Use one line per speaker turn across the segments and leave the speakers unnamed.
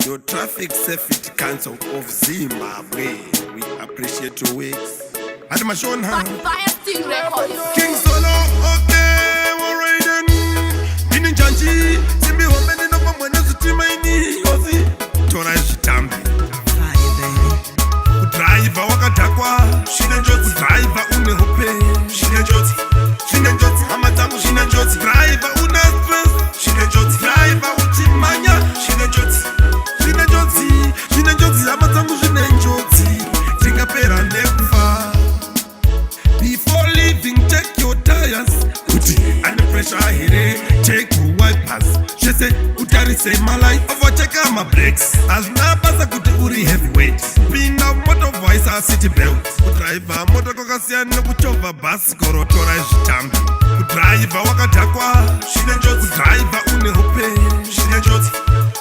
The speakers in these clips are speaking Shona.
Your Traffic Safety Council of Zimbabwe, we appreciate your works. Adamashon ha. King Solo, okay, alright then. Bini Janji, Simbi Homeni no Mamwana Zutima ini Kozi, Tora Shitambi. Driver wakatakwa, Shina Joti. Driver unehope, Shina Joti. Shina Joti, Hamatangu Shina Joti. Driver una stress, Shina Joti. Driver uchimanya, Shina Joti. Shina Joti, Shina Joti, Hamatangu Shina Joti. Tingapera nekufa. Before leaving, check your tires. Uti, under pressure here, check your wipers. She said, Utari say my life, overcheck my brakes. As na pasa kuti uri heavyweight. Pina motor voice a city belt. Udriver motor kokasiya nokuchova bus korotora zvitambi. Udriver wakatakwa, Shina Joti. Udriver une hope, Shina Joti.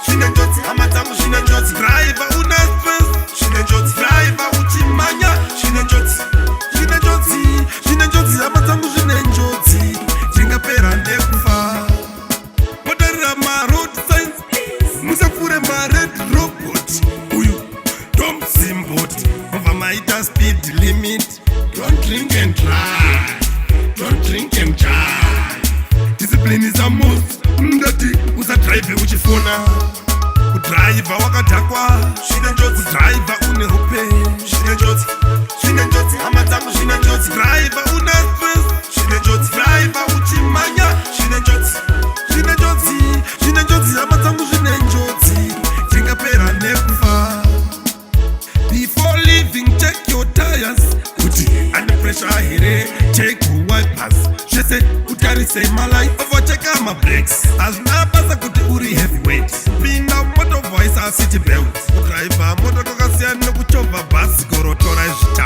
Shina Joti, hamatangu Shina Joti. Driver una stress, Shina Joti. Driver uchimanya, Shina Joti. Shina Joti, Shina Joti, hamatangu Shina Joti. Tingapera nekufa. Modera ma road signs, musafure ma red robot. Uyu, don't simbot. Over my speed limit. Don't drink and drive. Don't drink and drive. Discipline is a must. Ndati, usa drive uchifuna. Udriver wakatakwa, Shina Joti. Udriver une hope, Shina Joti. Shina Joti, hamatangu Shina Joti. Driver una stress, Shina Joti. Driver uchimanya, Shina Joti. Shina Joti, Shina Joti, hamatangu Shina Joti. Tingapera nekufa. Before leaving, check your tires. Uti, under pressure here, check your wipers. She said, Utari say my life, overcheck my brakes. As na pasa kuti uri heavyweight. Pina motor voice a city belt. Driver motor kokasiya nokuchova bus korotora zvitambi.